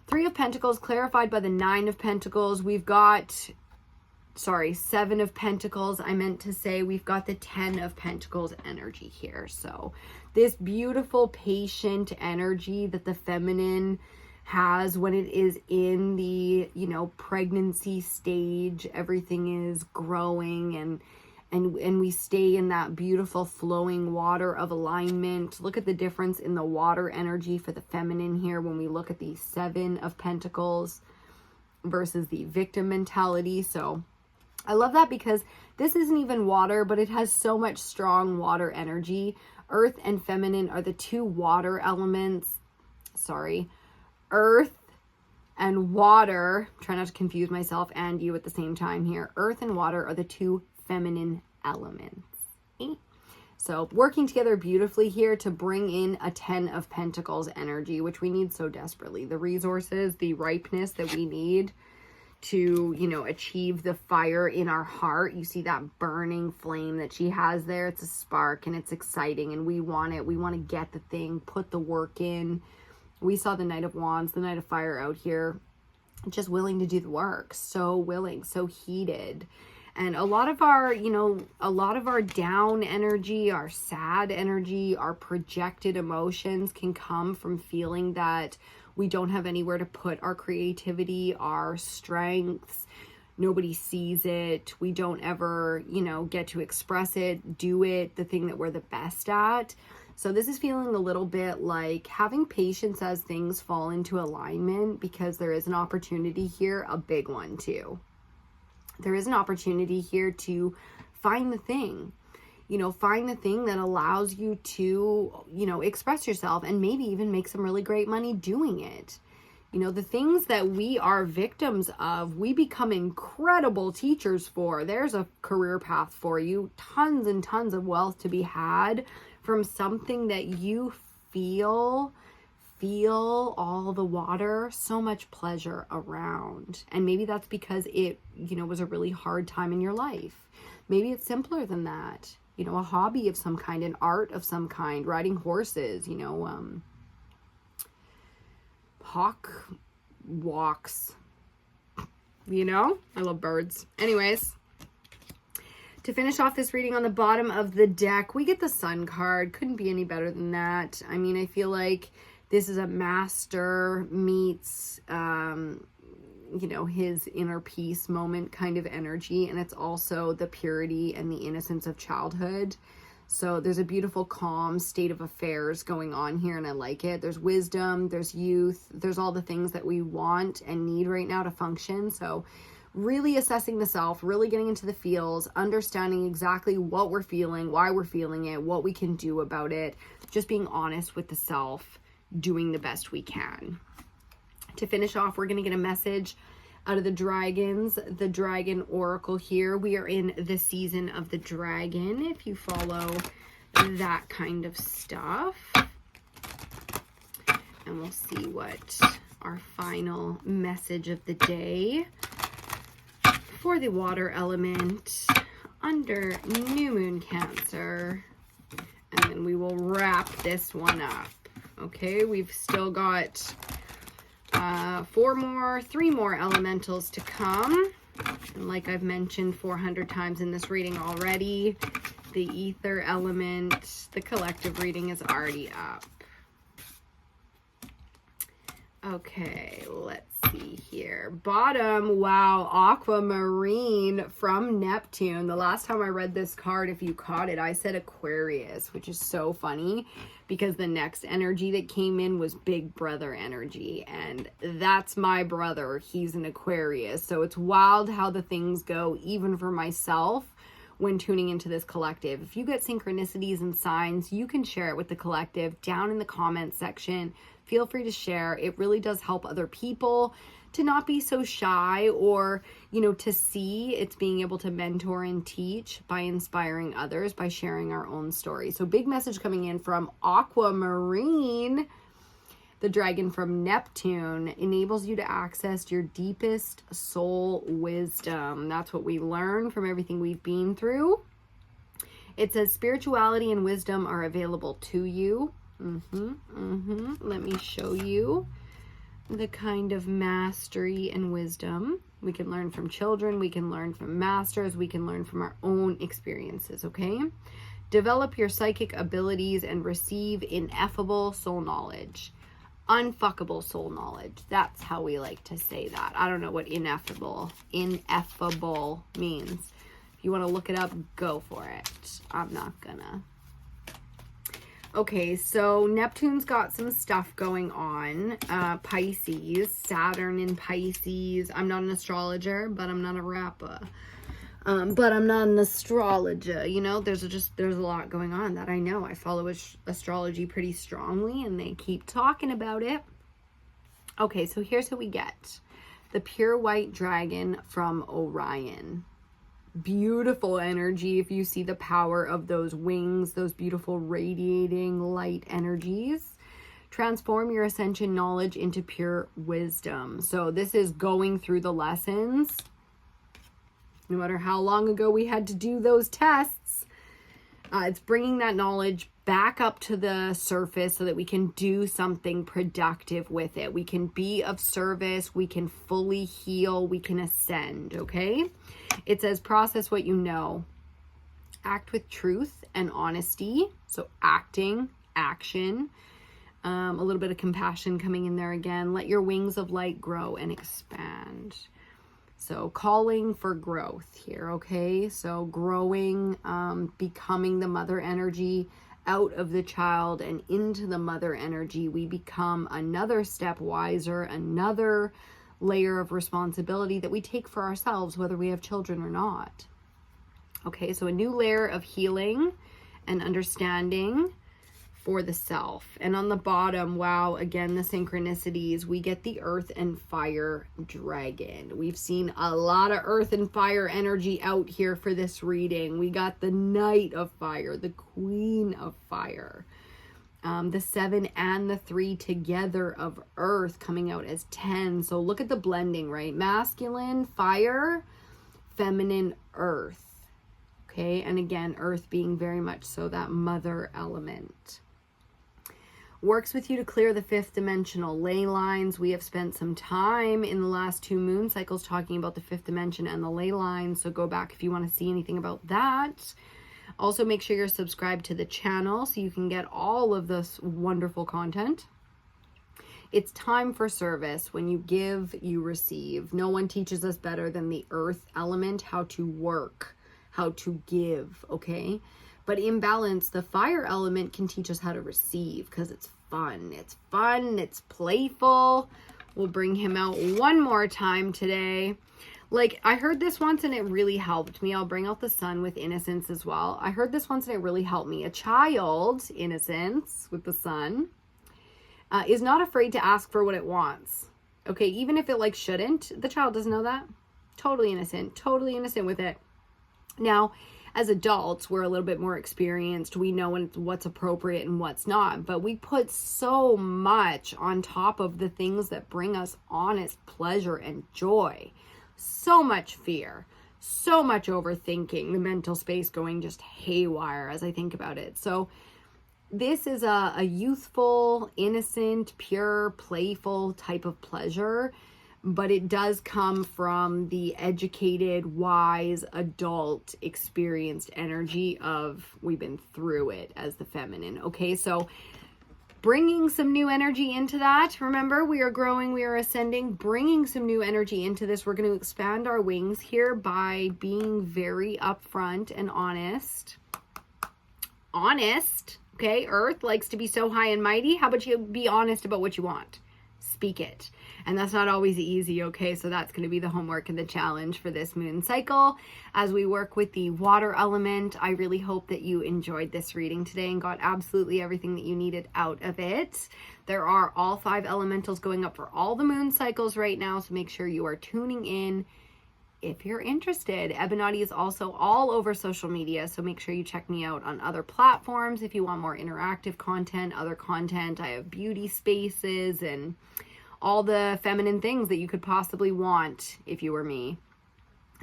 Three of Pentacles clarified by the Nine of Pentacles. We've got sorry, 7 of Pentacles. I meant to say we've got the 10 of Pentacles energy here. So this beautiful, patient energy that the feminine has when it is in the, you know, pregnancy stage, everything is growing and we stay in that beautiful flowing water of alignment. Look at the difference in the water energy for the feminine here when we look at the 7 of Pentacles versus the victim mentality. So I love that because this isn't even water, but it has so much strong water energy. Earth and feminine are the 2 water elements. Sorry. Earth and water, try not to confuse myself and you at the same time here. Earth and water are the 2 feminine elements. Okay? So working together beautifully here to bring in a 10 of Pentacles energy, which we need so desperately. The resources, the ripeness that we need to, you know, achieve the fire in our heart. You see that burning flame that she has there. It's a spark and it's exciting and we want it. We want to get the thing, put the work in. We saw the Knight of Wands, the Knight of Fire out here, just willing to do the work. So willing, so heated. And a lot of our, you know, a lot of our down energy, our sad energy, our projected emotions can come from feeling that we don't have anywhere to put our creativity, our strengths. Nobody sees it. We don't ever, you know, get to express it, do it, the thing that we're the best at. So this is feeling a little bit like having patience as things fall into alignment, because there is an opportunity here, a big one too. There is an opportunity here to find the thing, you know, find the thing that allows you to, you know, express yourself and maybe even make some really great money doing it. You know, the things that we are victims of, we become incredible teachers for. There's a career path for you, tons and tons of wealth to be had from something that you feel all the water, so much pleasure around. And maybe that's because it, you know, was a really hard time in your life. Maybe it's simpler than that. You know, a hobby of some kind, an art of some kind, riding horses, you know, hawk walks, you know, I love birds. Anyways, to finish off this reading on the bottom of the deck, we get the Sun card. Couldn't be any better than that. I mean, I feel like this is a master meets, you know, his inner peace moment kind of energy. And it's also the purity and the innocence of childhood. So there's a beautiful, calm state of affairs going on here, and I like it. There's wisdom, there's youth, there's all the things that we want and need right now to function. So really assessing the self, really getting into the feels, understanding exactly what we're feeling, why we're feeling it, what we can do about it, just being honest with the self, doing the best we can. To finish off, we're going to get a message out of the dragons, the Dragon Oracle here. We are in the season of the dragon, if you follow that kind of stuff. And we'll see what our final message of the day for the water element under New Moon Cancer. And then we will wrap this one up. Okay, we've still got 3 more elementals to come. And like I've mentioned 400 times in this reading already, the ether element, the collective reading is already up. Okay, let's see here. Bottom, wow, Aquamarine from Neptune. The last time I read this card, if you caught it, I said Aquarius, which is so funny because the next energy that came in was Big Brother energy, and that's my brother. He's an Aquarius. So it's wild how the things go, even for myself, when tuning into this collective. If you get synchronicities and signs, you can share it with the collective down in the comments section. Feel free to share. It really does help other people to not be so shy, or, you know, to see it's being able to mentor and teach by inspiring others, by sharing our own story. So big message coming in from Aquamarine, the dragon from Neptune. Enables you to access your deepest soul wisdom. That's what we learn from everything we've been through. It says spirituality and wisdom are available to you. Let me show you the kind of mastery and wisdom We can learn from children. We can learn from masters. We can learn from our own experiences, okay? Develop your psychic abilities and receive ineffable soul knowledge. Unfuckable soul knowledge. That's how we like to say that. I don't know what ineffable means. If you want to look it up, go for it. I'm not gonna. Okay, so Neptune's got some stuff going on. Pisces, Saturn in Pisces. I'm not an astrologer, but I'm not a rapper. But I'm not an astrologer. You know, there's a lot going on that I know. I follow astrology pretty strongly, and they keep talking about it. Okay, so here's who we get. The pure white dragon from Orion. Beautiful energy. If you see the power of those wings, those beautiful radiating light energies. Transform your ascension knowledge into pure wisdom. So this is going through the lessons. No matter how long ago we had to do those tests, it's bringing that knowledge back up to the surface so that we can do something productive with it. We can be of service. We can fully heal. We can ascend, okay? It says process what you know. Act with truth and honesty. So acting, action. A little bit of compassion coming in there again. Let your wings of light grow and expand. So calling for growth here, okay? So growing, becoming the mother energy out of the child and into the mother energy. We become another step wiser, another layer of responsibility that we take for ourselves, whether we have children or not. Okay, so a new layer of healing and understanding for the self. And on the bottom, wow, again, the synchronicities, we get the earth and fire dragon. We've seen a lot of earth and fire energy out here for this reading. We got the knight of fire, the queen of fire, the 7 and the 3 together of earth coming out as 10. So look at the blending, right? Masculine fire, feminine earth. Okay, and again, earth being very much so that mother element. Works with you to clear the 5th dimensional ley lines. We have spent some time in the last 2 moon cycles talking about the 5th dimension and the ley lines. So go back if you want to see anything about that. Also, make sure you're subscribed to the channel so you can get all of this wonderful content. It's time for service. When you give, you receive. No one teaches us better than the earth element how to work, how to give, okay? But in balance, the fire element can teach us how to receive because it's fun. It's fun. It's playful. We'll bring him out one more time today. Like, I heard this once and it really helped me. I'll bring out the sun with innocence as well. I heard this once and it really helped me. A child, innocence with the sun, is not afraid to ask for what it wants. Okay, even if it like shouldn't, the child doesn't know that. Totally innocent with it. Now, as adults, we're a little bit more experienced. We know what's appropriate and what's not, but we put so much on top of the things that bring us honest pleasure and joy. So much fear, so much overthinking, the mental space going just haywire as I think about it. So this is a youthful, innocent, pure, playful type of pleasure, but it does come from the educated, wise, adult, experienced energy of we've been through it as the feminine. Okay, so bringing some new energy into that. Remember, we are growing, we are ascending, bringing some new energy into this. We're going to expand our wings here by being very upfront and honest. Honest, okay? Earth likes to be so high and mighty. How about you be honest about what you want? Speak it. And that's not always easy, okay? So that's going to be the homework and the challenge for this moon cycle. As we work with the water element, I really hope that you enjoyed this reading today and got absolutely everything that you needed out of it. There are all 5 elementals going up for all the moon cycles right now, so make sure you are tuning in if you're interested. EBINOTTI is also all over social media, so make sure you check me out on other platforms if you want more interactive content, other content. I have beauty spaces and all the feminine things that you could possibly want if you were me.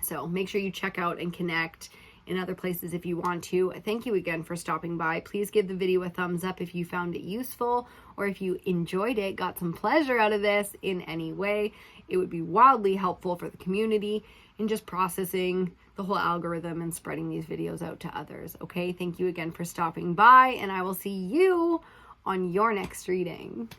So make sure you check out and connect in other places if you want to. Thank you again for stopping by. Please give the video a thumbs up if you found it useful, or if you enjoyed it, got some pleasure out of this in any way. It would be wildly helpful for the community in just processing the whole algorithm and spreading these videos out to others. Okay, thank you again for stopping by, and I will see you on your next reading.